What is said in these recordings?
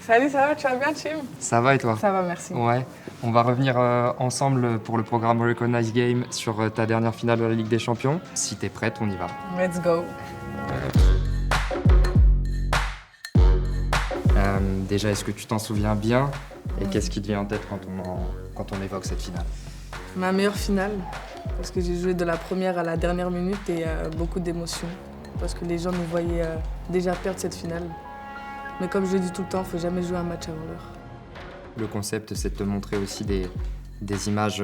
Salut, ça va, tu vas bien, Tim? Ça va et toi? Ça va, merci. Ouais, on va revenir ensemble pour le programme Recognize Game sur ta dernière finale de la Ligue des Champions. Si t'es prête, on y va. Let's go. Déjà, est-ce que tu t'en souviens bien? Et qu'est-ce qui te vient en tête quand on évoque cette finale? Ma meilleure finale, parce que j'ai joué de la première à la dernière minute et beaucoup d'émotions. Parce que les gens nous voyaient déjà perdre cette finale. Mais comme je le dis tout le temps, il ne faut jamais jouer un match avant l'heure. Le concept, c'est de te montrer aussi des images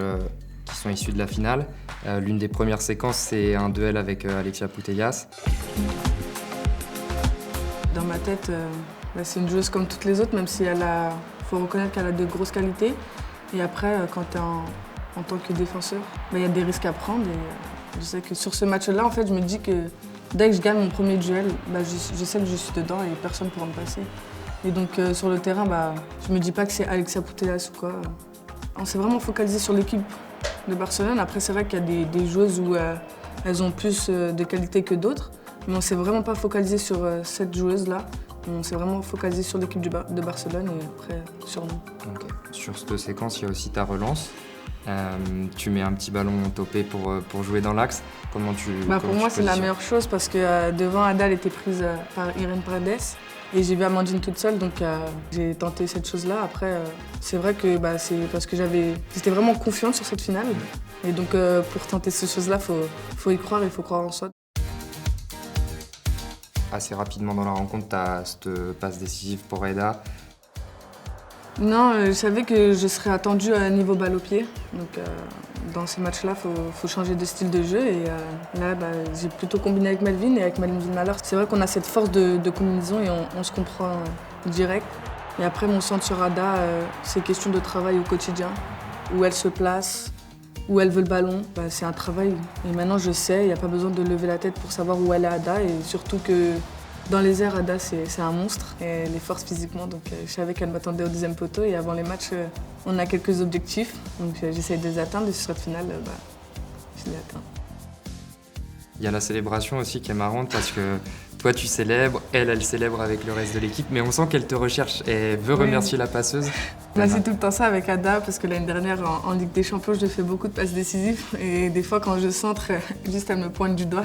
qui sont issues de la finale. L'une des premières séquences, c'est un duel avec Alexia Putellas. Dans ma tête, c'est une joueuse comme toutes les autres, même si faut reconnaître qu'elle a de grosses qualités. Et après, quand tu es en tant que défenseur, il y a des risques à prendre. Et je sais que sur ce match-là, en fait, je me dis que dès que je gagne mon premier duel, je sais que je suis dedans et personne ne pourra me passer. Et donc sur le terrain, je me dis pas que c'est Alexia Putellas ou quoi. On s'est vraiment focalisé sur l'équipe de Barcelone. Après, c'est vrai qu'il y a des joueuses où elles ont plus de qualité que d'autres. Mais on s'est vraiment pas focalisé sur cette joueuse-là. On s'est vraiment focalisé sur l'équipe de Barcelone et après sur nous. Okay. Sur cette séquence, il y a aussi ta relance. Tu mets un petit ballon topé pour jouer dans l'axe. Comment tu Pour moi, c'est la meilleure chose parce que devant, Ada, elle était prise par Irene Paredes. Et j'ai vu Amandine toute seule, donc j'ai tenté cette chose-là. Après, c'est vrai que c'est parce que j'étais vraiment confiante sur cette finale. Et donc, pour tenter ces choses-là, faut y croire et il faut croire en soi. Assez rapidement dans la rencontre, tu as cette passe décisive pour Eda. Non, je savais que je serais attendue à niveau balle au pied. Donc, dans ce match-là, faut changer de style de jeu. Et là, j'ai plutôt combiné avec Melvin et avec Melvin Malheur. C'est vrai qu'on a cette force de combinaison et on se comprend direct. Et après, mon centre sur Ada, c'est question de travail au quotidien. Où elle se place, où elle veut le ballon. C'est un travail. Et maintenant, je sais, il n'y a pas besoin de lever la tête pour savoir où elle est Ada. Et surtout que dans les airs, Ada, c'est un monstre. Et elle est forte physiquement. Donc, je savais qu'elle m'attendait au deuxième poteau. Et avant les matchs, on a quelques objectifs. Donc, j'essaie de les atteindre. Et sur cette finale, je l'ai atteint. Il y a la célébration aussi qui est marrante parce que toi, tu célèbres, elle célèbre avec le reste de l'équipe. Mais on sent qu'elle te recherche et veut remercier la passeuse. C'est tout le temps ça avec Ada, parce que l'année dernière, en Ligue des Champions, je fais beaucoup de passes décisives. Et des fois, quand je centre, juste elle me pointe du doigt,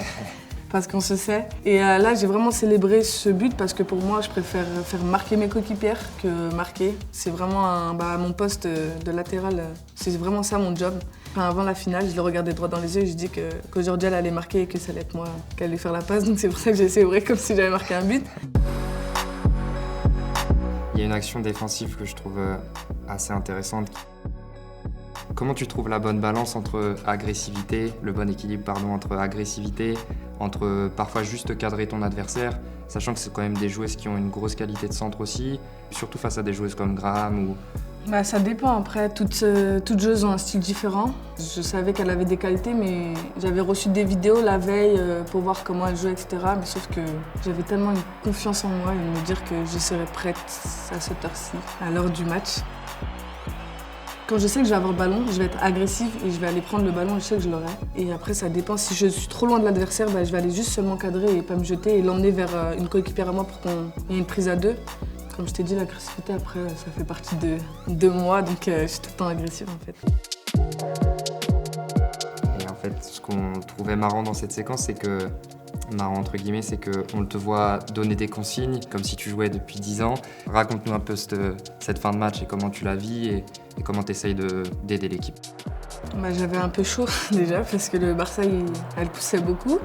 parce qu'on se sait. Et là, j'ai vraiment célébré ce but, parce que pour moi, je préfère faire marquer mes coéquipières que marquer. C'est vraiment mon poste de latéral, c'est vraiment ça mon job. Avant la finale, je le regardais droit dans les yeux et je dis qu'aujourd'hui, elle allait marquer et que ça allait être moi qui allait faire la passe. Donc c'est pour ça que j'ai célébré comme si j'avais marqué un but. Il y a une action défensive que je trouve assez intéressante. Comment tu trouves la bonne balance entre agressivité, le bon équilibre entre agressivité, entre parfois juste cadrer ton adversaire, sachant que c'est quand même des joueuses qui ont une grosse qualité de centre aussi, surtout face à des joueuses comme Graham ou... Ça dépend. Après, toutes joueuses ont un style différent. Je savais qu'elle avait des qualités, mais j'avais reçu des vidéos la veille pour voir comment elle jouait, etc. Mais sauf que j'avais tellement une confiance en moi et me dire que je serais prête à cette heure-ci, à l'heure du match. Quand je sais que je vais avoir le ballon, je vais être agressive et je vais aller prendre le ballon et je sais que je l'aurai. Et après, ça dépend. Si je suis trop loin de l'adversaire, je vais aller juste seulement cadrer et pas me jeter et l'emmener vers une coéquipière à moi pour qu'il y ait une prise à deux. Comme je t'ai dit, l'agressivité, après, ça fait partie de moi, donc je suis tout le temps agressive, en fait. Et en fait, ce qu'on trouvait marrant dans cette séquence, c'est qu'on te voit donner des consignes, comme si tu jouais depuis 10 ans. Raconte-nous un peu cette fin de match et comment tu la vis et comment tu essayes d'aider l'équipe. J'avais un peu chaud, déjà, parce que le Barça, elle poussait beaucoup.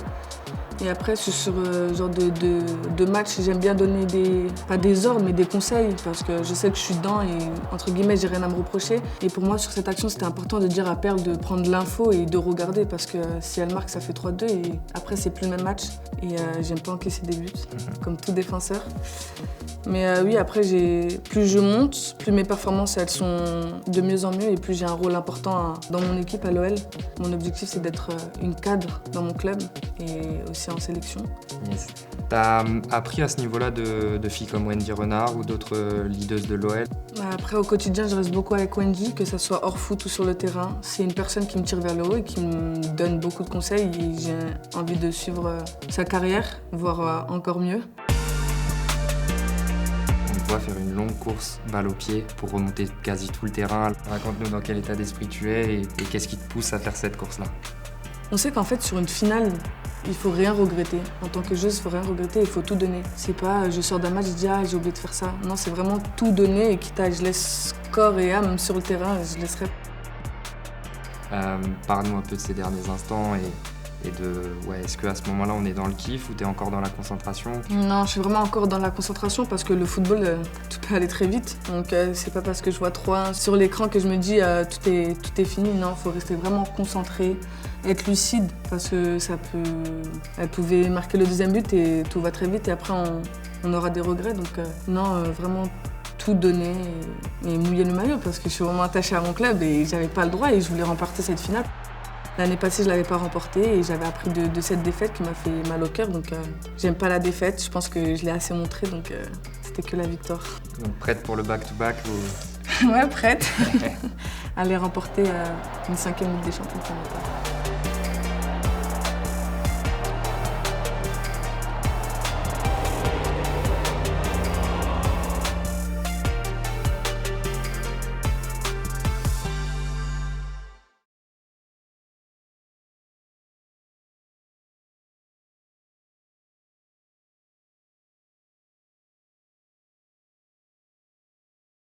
Et après, sur ce genre de match, j'aime bien donner pas des ordres, mais des conseils, parce que je sais que je suis dedans et, entre guillemets, j'ai rien à me reprocher. Et pour moi, sur cette action, c'était important de dire à Perle de prendre l'info et de regarder, parce que si elle marque, ça fait 3-2 et après, c'est plus le même match. Et j'aime pas encaisser des buts, comme tout défenseur. Mais oui, après, plus je monte, plus mes performances, elles sont de mieux en mieux et plus j'ai un rôle important dans mon équipe à l'OL. Mon objectif, c'est d'être une cadre dans mon club et aussi en sélection. Yes. T'as appris à ce niveau-là de filles comme Wendy Renard ou d'autres leaders de l'OL? Après, au quotidien, je reste beaucoup avec Wendy, que ce soit hors foot ou sur le terrain. C'est une personne qui me tire vers le haut et qui me donne beaucoup de conseils et j'ai envie de suivre sa carrière, voire encore mieux. toi faire une longue course balle au pied pour remonter quasi tout le terrain. Raconte-nous dans quel état d'esprit tu es et qu'est-ce qui te pousse à faire cette course-là. On sait qu'en fait, sur une finale, il faut rien regretter. En tant que joueuse, il faut rien regretter, il faut tout donner. C'est pas je sors d'un match, je dis ah j'ai oublié de faire ça. Non, c'est vraiment tout donner et quitte à je laisse corps et âme sur le terrain, je laisserai. Parle-nous un peu de ces derniers instants et de est-ce qu'à ce moment-là on est dans le kiff ou t'es encore dans la concentration? Non, je suis vraiment encore dans la concentration parce que le football, tout peut aller très vite. Donc c'est pas parce que je vois 3-1 sur l'écran que je me dis tout est fini. Non, il faut rester vraiment concentré, être lucide parce que elle pouvait marquer le deuxième but et tout va très vite et après on aura des regrets. Donc non, vraiment tout donner et mouiller le maillot parce que je suis vraiment attachée à mon club et j'avais pas le droit et je voulais remporter cette finale. L'année passée, je ne l'avais pas remportée et j'avais appris de cette défaite qui m'a fait mal au cœur. Donc, j'aime pas la défaite. Je pense que je l'ai assez montré, donc c'était que la victoire. Donc, prête pour le back-to-back ou... Ouais, prête. Aller remporter une 5e Ligue des Champions.